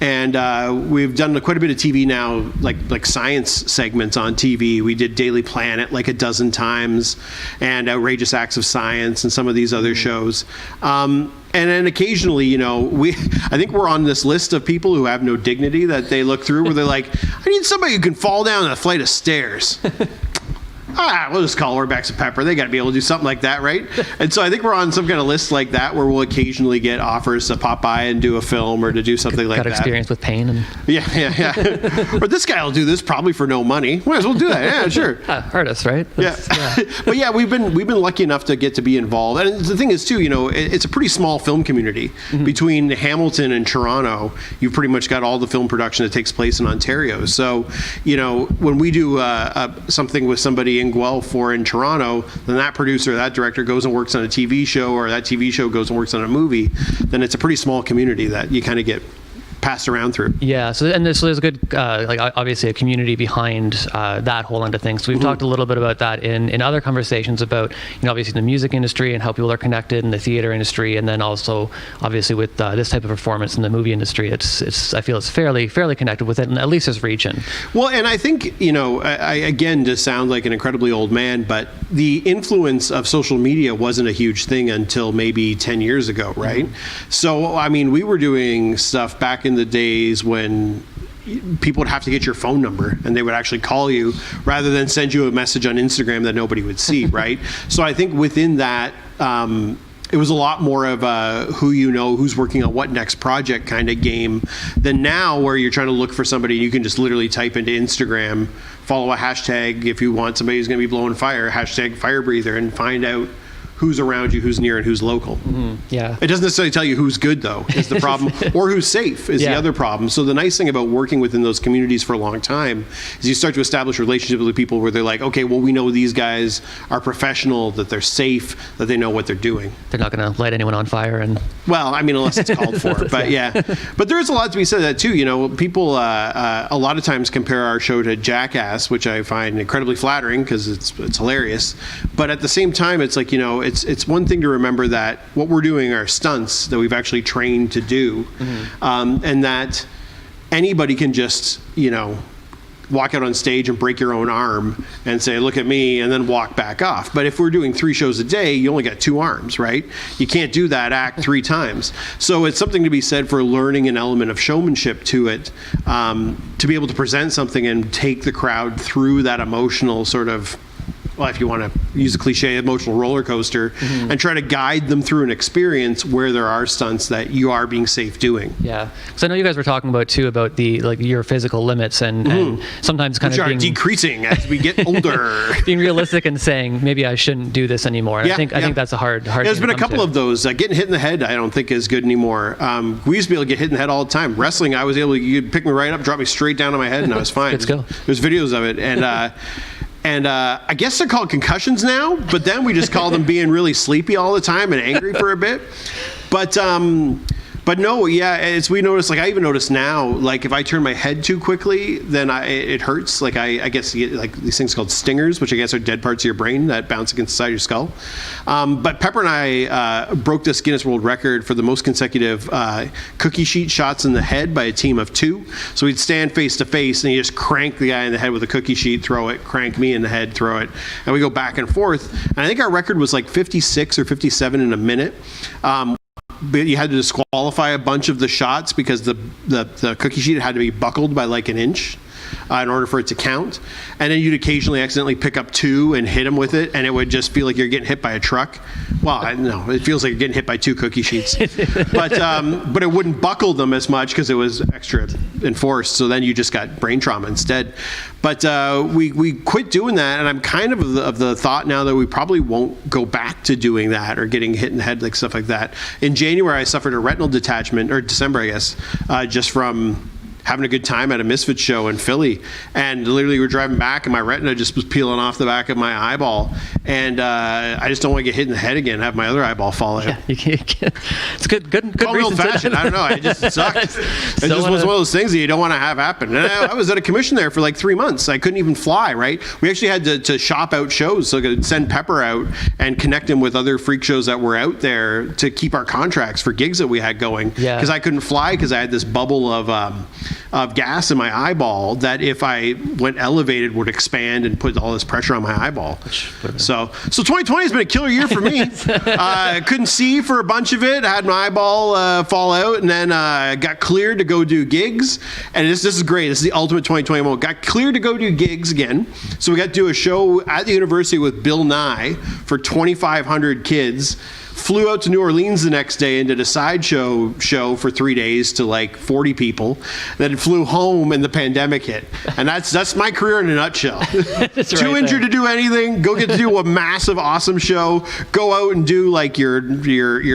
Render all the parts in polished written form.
And we've done quite a bit of TV now, like science segments on TV. We did Daily Planet like a dozen times, and Outrageous Acts of Science, and some of these other shows. And then occasionally, you know, I think we're on this list of people who have no dignity that they look through, where they're like, I need somebody who can fall down a flight of stairs. We'll just call ORBAX and Pepper. They got to be able to do something like that, right? And so I think we're on some kind of list like that, where we'll occasionally get offers to pop by and do a film or to do something like that. Got experience with pain. And Yeah. Or this guy will do this probably for no money. Might as well do that. Yeah, sure. Artists, right? Yeah. But yeah, we've been lucky enough to get to be involved. And the thing is, too, you know, it's a pretty small film community. Mm-hmm. Between Hamilton and Toronto, you've pretty much got all the film production that takes place in Ontario. So, you know, when we do something with somebody in Guelph or in Toronto, then that producer, that director goes and works on a TV show, or that TV show goes and works on a movie, then it's a pretty small community that you kind of get passed around through. Yeah, so there's a good, like obviously a community behind that whole end of things. So we've talked a little bit about that in other conversations about, you know, obviously the music industry and how people are connected in the theater industry, and then also obviously with this type of performance in the movie industry, I feel it's fairly connected with it, and at least as region. Well, and I think, you know, I again just sound like an incredibly old man, but the influence of social media wasn't a huge thing until maybe 10 years ago, right? Mm-hmm. So, I mean, we were doing stuff back in the days when people would have to get your phone number and they would actually call you rather than send you a message on Instagram that nobody would see, right? So I think within that, it was a lot more of a who you know, who's working on what next project kind of game than now, where you're trying to look for somebody and you can just literally type into Instagram, follow a hashtag if you want somebody who's going to be blowing fire, hashtag fire breather, and find out who's around you, who's near, and who's local. Mm-hmm. Yeah. It doesn't necessarily tell you who's good, though, is the problem, or who's safe is the other problem. So the nice thing about working within those communities for a long time is you start to establish relationships with people where they're like, okay, well, we know these guys are professional, that they're safe, that they know what they're doing. They're not going to light anyone on fire. And well, I mean, unless it's called for. But yeah. But there is a lot to be said of that, too. You know, people a lot of times compare our show to Jackass, which I find incredibly flattering because it's hilarious. But at the same time, it's like, you know, it's one thing to remember that what we're doing are stunts that we've actually trained to do, and that anybody can just, you know, walk out on stage and break your own arm and say, look at me, and then walk back off. But if we're doing 3 shows a day, you only got 2 arms, right? You can't do that act 3 times. So it's something to be said for learning an element of showmanship to it, to be able to present something and take the crowd through that emotional sort of, well, if you want to use a cliche, emotional roller coaster, and try to guide them through an experience where there are stunts that you are being safe doing. Yeah, because I know you guys were talking about too about the your physical limits and sometimes kind which of are decreasing as we get older. Being realistic and saying maybe I shouldn't do this anymore. And I think that's a hard. There's been a couple of those. Getting hit in the head, I don't think is good anymore. We used to be able to get hit in the head all the time. Wrestling, I was able to, you'd pick me right up, drop me straight down on my head, and I was fine. Good skill. There's videos of it, and. And I guess they're called concussions now, but then we just call them being really sleepy all the time and angry for a bit. But no, yeah, as we notice, like I even notice now, like if I turn my head too quickly, then it hurts. Like I guess you get like these things called stingers, which I guess are dead parts of your brain that bounce against the side of your skull. But Pepper and I broke this Guinness World Record for the most consecutive cookie sheet shots in the head by a team of 2. So we'd stand face to face and you just crank the guy in the head with a cookie sheet, throw it, crank me in the head, throw it. And we go back and forth. And I think our record was like 56 or 57 in a minute. But you had to disqualify a bunch of the shots because the cookie sheet had to be buckled by like an inch in order for it to count. And then you'd occasionally accidentally pick up 2 and hit them with it, and it would just feel like you're getting hit by a truck. Well, no, it feels like you're getting hit by 2 cookie sheets. But it wouldn't buckle them as much because it was extra enforced, so then you just got brain trauma instead. But we quit doing that, and I'm kind of the thought now that we probably won't go back to doing that or getting hit in the head, like stuff like that. In January, I suffered a retinal detachment, or December, I guess, just from having a good time at a Misfits show in Philly, and literally we're driving back, and my retina just was peeling off the back of my eyeball, and I just don't want to get hit in the head again, have my other eyeball fall out. Yeah, you can't. It's good Call me reason old-fashioned. I don't know. It just sucked. It just was one of those things that you don't want to have happen. And I was at a commission there for like 3 months. I couldn't even fly, right? We actually had to shop out shows, so I could send Pepper out and connect him with other freak shows that were out there to keep our contracts for gigs that we had going. Yeah. Because I couldn't fly because I had this bubble of gas in my eyeball that if I went elevated would expand and put all this pressure on my eyeball. So 2020 has been a killer year for me. I couldn't see for a bunch of it. I had my eyeball fall out, and then got cleared to go do gigs. And this is great. This is the ultimate 2020 moment. Got cleared to go do gigs again. So we got to do a show at the university with Bill Nye for 2,500 kids. Flew out to New Orleans the next day and did a sideshow show for 3 days to like 40 people. Then flew home and the pandemic hit. And that's my career in a nutshell. Too injured to do anything. Go get to do a massive, awesome show. Go out and do like your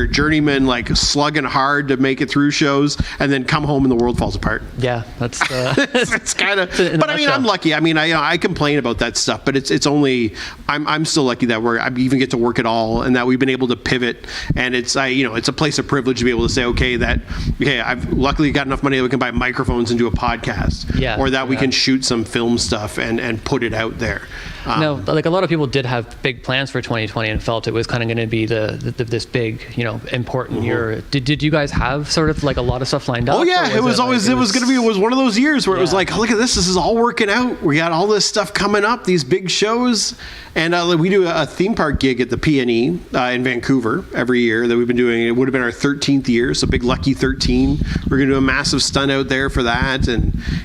journeyman, like slugging hard to make it through shows, and then come home and the world falls apart. Yeah, that's it's kind of. But I mean, I'm lucky. I mean, I complain about that stuff, but it's only I'm still lucky that I even get to work at all, and that we've been able to pivot. And it's a place of privilege to be able to say, I've luckily got enough money that we can buy microphones and do a podcast, or that we can shoot some film stuff and put it out there. No, like a lot of people did have big plans for 2020 and felt it was kind of going to be this big, important year. Did you guys have sort of like a lot of stuff lined up? Oh yeah, it was one of those years where it was like, look at this is all working out. We got all this stuff coming up, these big shows, and we do a theme park gig at the PNE in Vancouver every year that we've been doing. It would have been our 13th year, so big lucky 13. We're gonna do a massive stunt out there for that,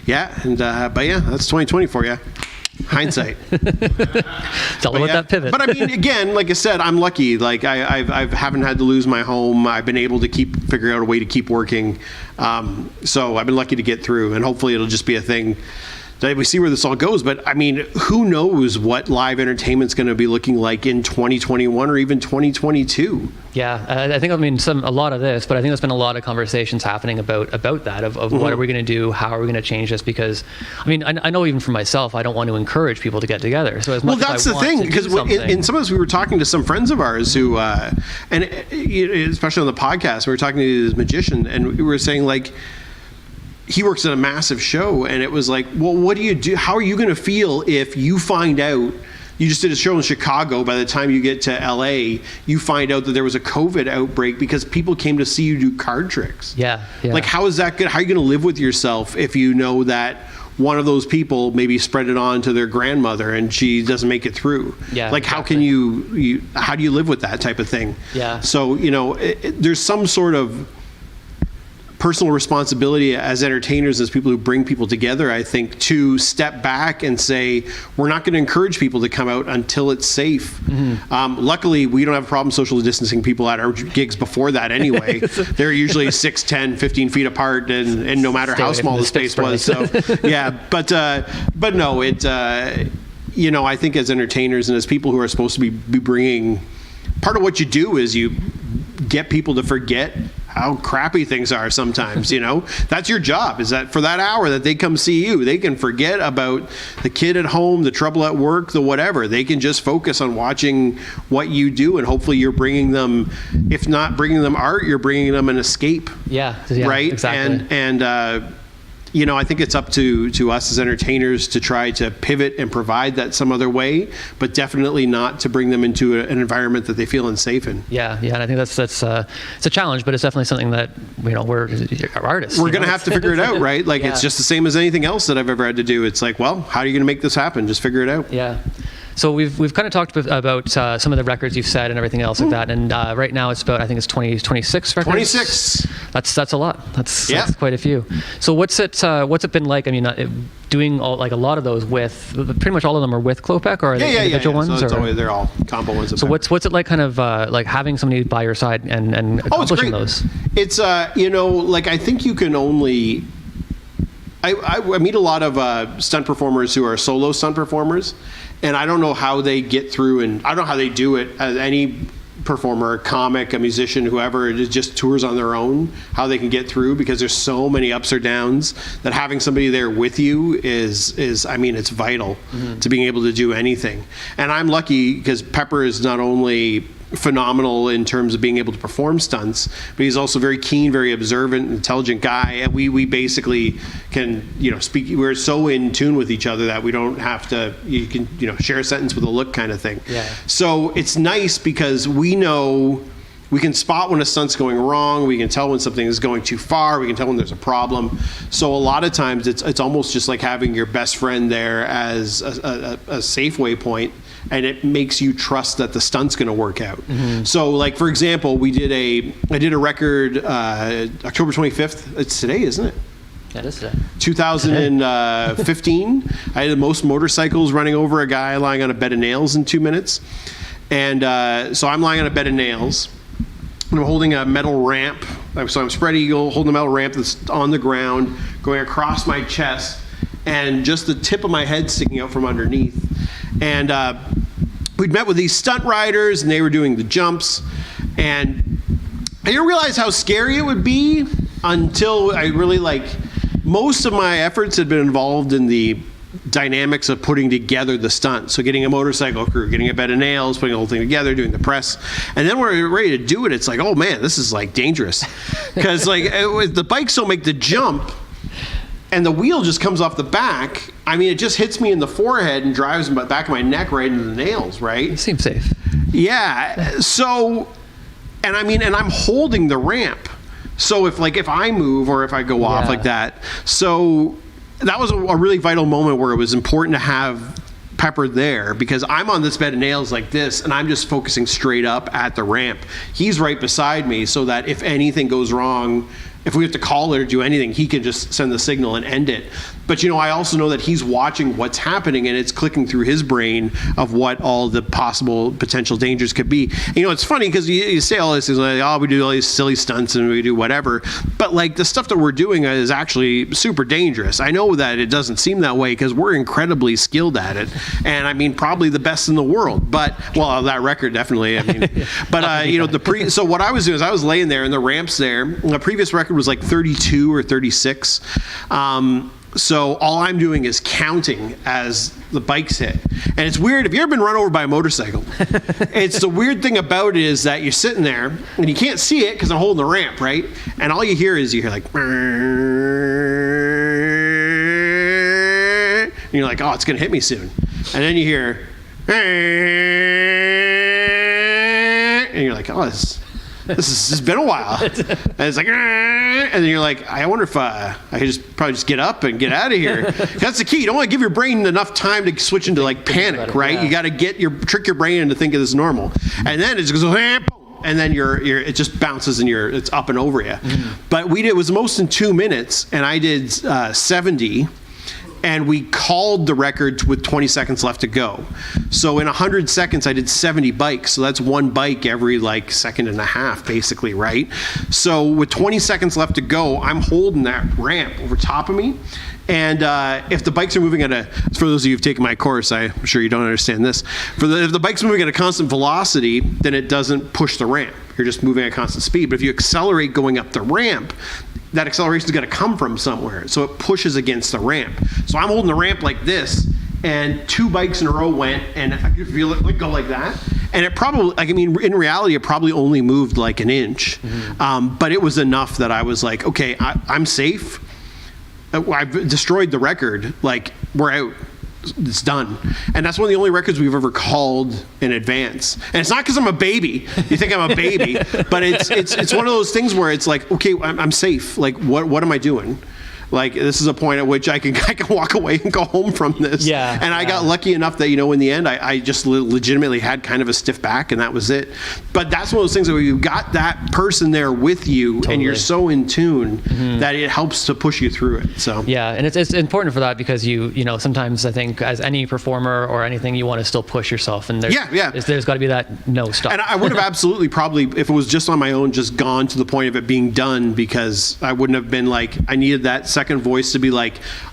but that's 2020 for you. Hindsight. It's all about that pivot. But I mean, again, like I said, I'm lucky. Like I haven't had to lose my home. I've been able to figure out a way to keep working. So I've been lucky to get through, and hopefully it'll just be a thing that we see where this all goes. But I mean, who knows what live entertainment's going to be looking like in 2021 or even 2022? Yeah, I think a lot of this, but I think there's been a lot of conversations happening about that of what are we going to do, how are we going to change this? Because I mean, I know even for myself, I don't want to encourage people to get together. So that's the thing, because in some of this, we were talking to some friends of ours who, and especially on the podcast, we were talking to this magician, and we were saying like, he works at a massive show, and it was like, well, what do you do? How are you going to feel if you find out, you just did a show in Chicago, by the time you get to LA, you find out that there was a COVID outbreak because people came to see you do card tricks? Yeah. Like, how is that good? How are you going to live with yourself if you know that one of those people maybe spread it on to their grandmother and she doesn't make it through? Yeah. Like, how can you how do you live with that type of thing? Yeah. So, there's some sort of personal responsibility as entertainers, as people who bring people together, I think, to step back and say, we're not going to encourage people to come out until it's safe. Luckily, we don't have a problem social distancing people at our gigs before that anyway. They're usually 6, 10, 15 feet apart, and no matter how small the space was. So, yeah, but no, I think as entertainers and as people who are supposed to be bringing, part of what you do is you get people to forget how crappy things are sometimes. That's your job, is that for that hour that they come see you, they can forget about the kid at home, the trouble at work, the whatever. They can just focus on watching what you do, and hopefully you're bringing them, if not bringing them art, you're bringing them an escape. Yeah, right? Exactly. And I think it's up to us as entertainers to try to pivot and provide that some other way, but definitely not to bring them into an environment that they feel unsafe in. Yeah, and I think that's it's a challenge, but it's definitely something that we're artists. We're going to have to figure it out, right? Like, it's just the same as anything else that I've ever had to do. It's like, well, how are you going to make this happen? Just figure it out. Yeah. So we've kind of talked about some of the records you've set and everything else like that, and right now it's about, I think it's 26 records. 26. That's a lot. That's quite a few. So what's it been like? I mean, doing a lot of those with, pretty much all of them are with Klopek, or are they individual ones? So they're all combo ones. So what's it like, kind of like having somebody by your side and accomplishing those? It's I think you can only. I meet a lot of stunt performers who are solo stunt performers, and I don't know how they get through, and I don't know how they do it at any performer, a comic, a musician, whoever it is, just tours on their own, how they can get through, because there's so many ups or downs that having somebody there with you is I mean, it's vital to being able to do anything. And I'm lucky because Pepper is not only phenomenal in terms of being able to perform stunts, but he's also very keen, very observant, intelligent guy. And we basically can, speak. We're so in tune with each other that we don't have to. You can, share a sentence with a look, kind of thing. Yeah. So it's nice because we know. We can spot when a stunt's going wrong. We can tell when something is going too far. We can tell when there's a problem. So a lot of times it's almost just like having your best friend there as a Safeway point, and it makes you trust that the stunt's going to work out. So, like, for example, I did a record October 25th. It's today, isn't it? That is today. 2015. I had the most motorcycles running over a guy lying on a bed of nails in 2 minutes. And so I'm lying on a bed of nails. I'm holding a metal ramp. So I'm spread eagle, holding a metal ramp that's on the ground, going across my chest, and just the tip of my head sticking out from underneath. And we'd met with these stunt riders, and they were doing the jumps. And I didn't realize how scary it would be until I really, most of my efforts had been involved in the dynamics of putting together the stunt. So getting a motorcycle crew, getting a bed of nails, putting the whole thing together, doing the press. And then when we're ready to do it, it's like, oh man, this is dangerous. Because the bikes don't make the jump and the wheel just comes off the back. I mean, it just hits me in the forehead and drives the back of my neck right into the nails, right? It seems safe. Yeah. So, and I'm holding the ramp. So if I move or if I go off like that. So that was a really vital moment where it was important to have Pepper there, because I'm on this bed of nails like this, and I'm just focusing straight up at the ramp. He's right beside me, so that if anything goes wrong, if we have to call it or do anything, he can just send the signal and end it. But, I also know that he's watching what's happening, and it's clicking through his brain of what all the possible potential dangers could be. It's funny because you say all this, we do all these silly stunts and we do whatever. But, the stuff that we're doing is actually super dangerous. I know that it doesn't seem that way because we're incredibly skilled at it. And, probably the best in the world. But, that record, definitely. But, so what I was doing is I was laying there, and the ramp's there. The previous record was 32 or 36. So all I'm doing is counting as the bikes hit. And it's weird. If you've ever been run over by a motorcycle, it's the weird thing about it is that you're sitting there and you can't see it because I'm holding the ramp, right? And all you hear is and you're like, oh, it's going to hit me soon. And then you hear, and you're like, oh, this has been a while. And it's like, and then you're like, I wonder if I could probably get up and get out of here. That's the key. You don't want to give your brain enough time to switch into panic, right? You got to trick your brain into thinking this is normal. And then it just goes, and then it just bounces and it's up and over you. But it was most in 2 minutes, and I did 70. And we called the record with 20 seconds left to go. So in 100 seconds, I did 70 bikes. So that's one bike every second and a half, basically, right? So with 20 seconds left to go, I'm holding that ramp over top of me. And if the bikes are moving for those of you who've taken my course, I'm sure you don't understand this. If the bike's moving at a constant velocity, then it doesn't push the ramp. You're just moving at constant speed. But if you accelerate going up the ramp, that acceleration is going to come from somewhere. So it pushes against the ramp. So I'm holding the ramp like this, and 2 bikes in a row went, and I could feel it go like that. And it probably, in reality, it probably only moved an inch. But it was enough that I was like, okay, I'm safe. I've destroyed the record. We're out. It's done. And that's one of the only records we've ever called in advance. And it's not because I'm a baby. You think I'm a baby, but it's one of those things where it's like, okay, I'm safe. What am I doing? This is a point at which I can walk away and go home from this. Yeah. And I got lucky enough that, in the end, I just legitimately had kind of a stiff back, and that was it. But that's one of those things where you've got that person there with you, and you're so in tune that it helps to push you through it. So yeah, and it's important for that because you sometimes I think as any performer or anything, you want to still push yourself, and there's got to be that no stop. And I would have absolutely probably, if it was just on my own, just gone to the point of it being done, because I wouldn't have been I needed that second voice to be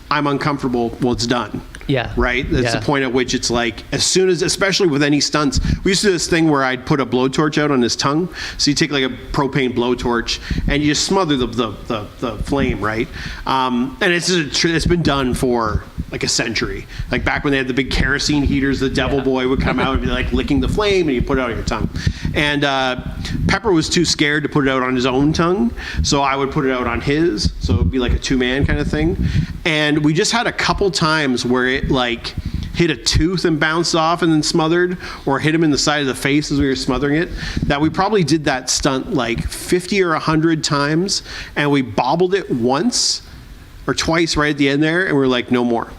I'm uncomfortable, well, it's done. Yeah. Right? That's Yeah. the point at which it's like, as soon as, especially with any stunts, we used to do this thing where I'd put a blowtorch out on his tongue. So you take like a propane blowtorch and you just smother the flame, right? And it's been done for like a century. Like back when they had the big kerosene heaters, the devil boy would come out and be like licking the flame and you put it out on your tongue. And Pepper was too scared to put it out on his own tongue. So I would put it out on his. So it would be like a two-man kind of thing. And we just had a couple times where it like hit a tooth and bounced off and then smothered, or hit him in the side of the face as we were smothering it, that we probably did that stunt like 50 or 100 times, and we bobbled it once or twice right at the end there, and we're like, no more.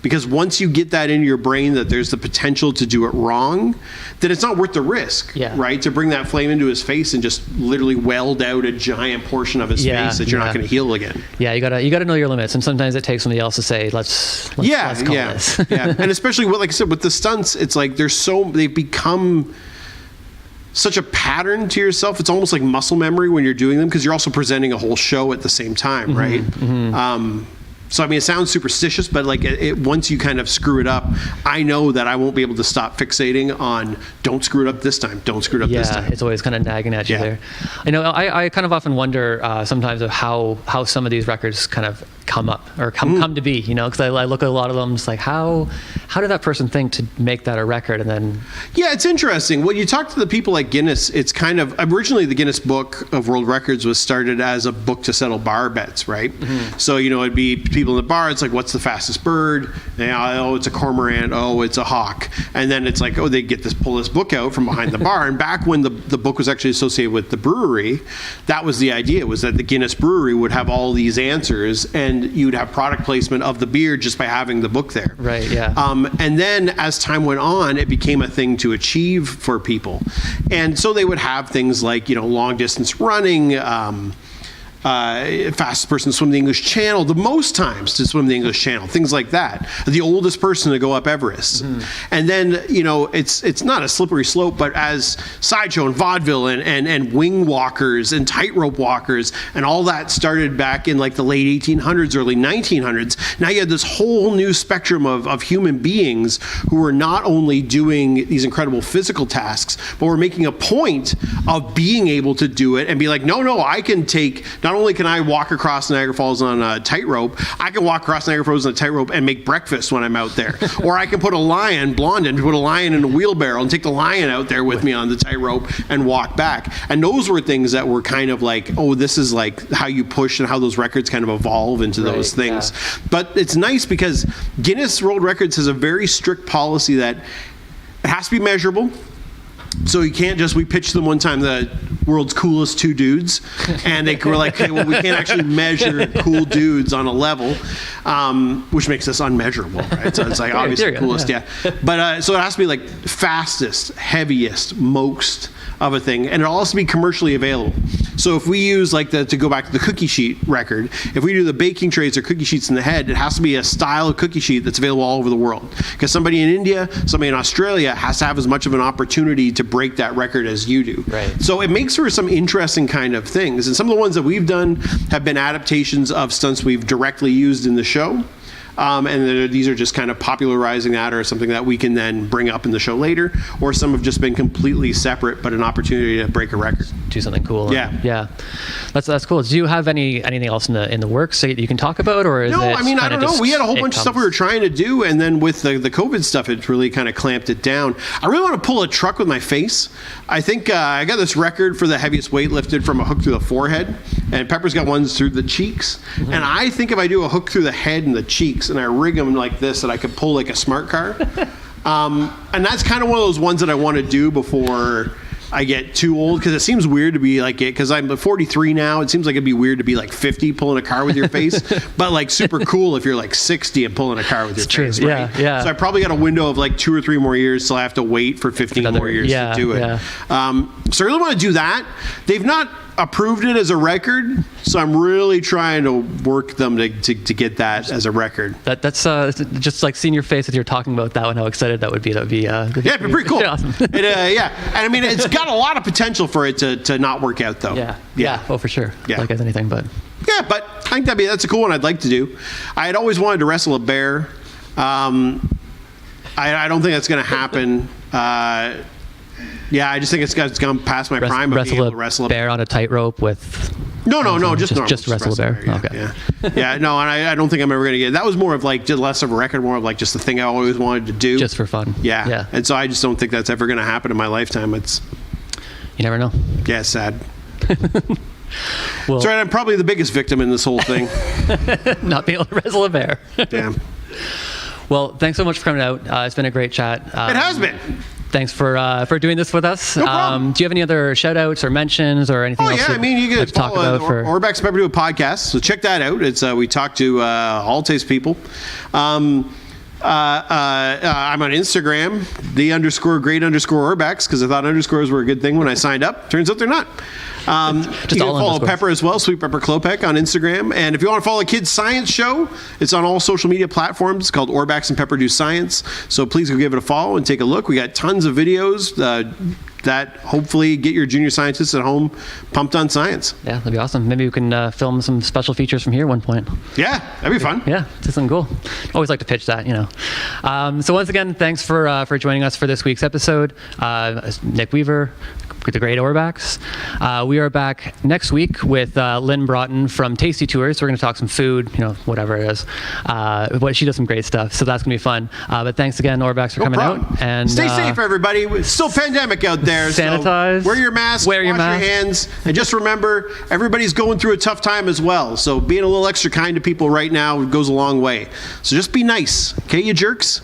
Because once you get that into your brain that there's the potential to do it wrong, then it's not worth the risk, right? To bring that flame into his face and just literally weld out a giant portion of his face that you're not going to heal again. Yeah, you gotta know your limits, and sometimes it takes somebody else to say, let's call this. And especially with, like I said, with the stunts, it's like they've become such a pattern to yourself. It's almost like muscle memory when you're doing them, because you're also presenting a whole show at the same time, right? So, I mean, it sounds superstitious, but like once you kind of screw it up, I know that I won't be able to stop fixating on don't screw it up this time, don't screw it up this time. Yeah, it's always kind of nagging at you there. I know I kind of often wonder sometimes of how some of these records kind of come up or come to be, you know, because I look at a lot of them, it's like, how did that person think to make that a record? And then it's interesting. When you talk to the people like Guinness, it's kind of, originally the Guinness Book of World Records was started as a book to settle bar bets, right? So, you know, it'd be people in the bar, it's like, what's the fastest bird? Oh, it's a cormorant. Oh, it's a hawk. And then it's like, oh, they pull this book out from behind the bar. And back when the book was actually associated with the brewery, that was the idea, was that the Guinness brewery would have all these answers, and you'd have product placement of the beer just by having the book there. Right, yeah. And then as time went on, it became a thing to achieve for people. And so they would have things like, you know, long distance running, fastest person to swim the English Channel, the most times to swim the English Channel, things like that. The oldest person to go up Everest. And then, you know, it's not a slippery slope, but as sideshow and vaudeville and wing walkers and tightrope walkers and all that started back in like the late 1800s, early 1900s, now you had this whole new spectrum of human beings who were not only doing these incredible physical tasks, but were making a point of being able to do it and be like, no, I can take, not only can I walk across Niagara Falls on a tightrope, I can walk across Niagara Falls on a tightrope and make breakfast when I'm out there. Or I can put a lion in a wheelbarrow and take the lion out there with me on the tightrope and walk back. And those were things that were kind of like, oh, this is like how you push and how those records kind of evolve into those things. Yeah. But it's nice because Guinness World Records has a very strict policy that it has to be measurable. So you can't just, we pitched them one time, the world's coolest two dudes, and they were like, okay, well, we can't actually measure cool dudes on a level, which makes us unmeasurable, right? So it's like obviously the coolest, But so it has to be like fastest, heaviest, most of a thing, and it'll also be commercially available. So if we use like to go back to the cookie sheet record, if we do the baking trays or cookie sheets in the head, it has to be a style of cookie sheet that's available all over the world. Because somebody in India, somebody in Australia has to have as much of an opportunity to break that record as you do. Right. So it makes for some interesting kind of things. And some of the ones that we've done have been adaptations of stunts we've directly used in the show. And these are just kind of popularizing that, or something that we can then bring up in the show later, or some have just been completely separate, but an opportunity to break a record. Do something cool. Yeah. That's cool. Do you have anything else in the works that you can talk about, or is no? It I mean, I don't know. We had a whole bunch of stuff we were trying to do, and then with the COVID stuff, it really kind of clamped it down. I really want to pull a truck with my face. I think I got this record for the heaviest weight lifted from a hook through the forehead, and Pepper's got ones through the cheeks. And I think if I do a hook through the head and the cheeks, and I rig them like this, that I could pull like a smart car. And that's kind of one of those ones that I want to do before I get too old, because it seems weird to be like it, because I'm 43 now. It seems like it'd be weird to be like 50 pulling a car with your face, but like super cool if you're like 60 and pulling a car with your face. True. Right? Yeah. So I probably got a window of like 2 or 3 more years, so I have to wait for 15 more years to do it. Yeah. So I really want to do that. They've not approved it as a record, so I'm really trying to work them to get that as a record. That's just like seeing your face as you're talking about that one, how excited that would be. That'd be it'd be pretty cool. Awesome. And I mean, it's got a lot of potential for it to not work out, though. Yeah. Oh, for sure. Yeah. Like as anything, but yeah, but I think that's a cool one I'd like to do. I had always wanted to wrestle a bear. I don't think that's going to happen. Yeah, I just think it's gone past my prime of being able to wrestle a bear on a tightrope with. No, just normal. Just wrestle a bear. Yeah, Okay. Yeah, no, and I don't think I'm ever going to get. That was more of like just less of a record, more of like just the thing I always wanted to do, just for fun. Yeah. And so I just don't think that's ever going to happen in my lifetime. It's. You never know. Yeah, it's sad. Well, that's right. I'm probably the biggest victim in this whole thing. Not being able to wrestle a bear. Damn. Well, thanks so much for coming out. It's been a great chat. It has been. Thanks for doing this with us. No problem. Do you have any other shout outs or mentions or anything else? Yeah, I mean, you can like to talk about for ORBAX Pepper do a podcast, so check that out. It's we talk to all taste people. I'm on Instagram, _great_ORBAX, because I thought underscores were a good thing when I signed up. Turns out they're not. You can follow Pepper as well, Sweet Pepper Klopek on Instagram. And if you want to follow a kids' science show, it's on all social media platforms. It's called ORBAX and Pepper Do Science. So please go give it a follow and take a look. We got tons of videos that hopefully get your junior scientists at home pumped on science. Yeah, that'd be awesome. Maybe we can film some special features from here at one point. Yeah, that'd be fun. Yeah, do something cool. Always like to pitch that, you know. So once again, thanks for joining us for this week's episode. Nick Weaver, the Great ORBAX. We are back next week with Lynn Broughton from Tasty Tours. We're going to talk some food, you know, whatever it is. She does some great stuff, so that's going to be fun. But thanks again, ORBAX, for coming out. And stay safe, everybody. It's still pandemic out there. Sanitize. So wear your mask. Wash your hands. And just remember, everybody's going through a tough time as well. So being a little extra kind to people right now goes a long way. So just be nice, okay, you jerks?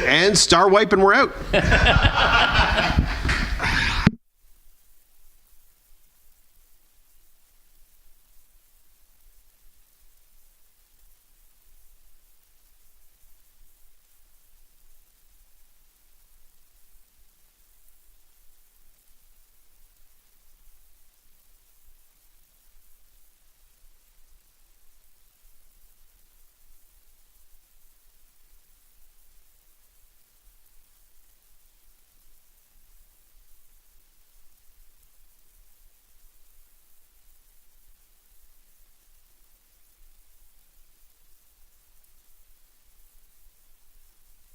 And star wipe and we're out.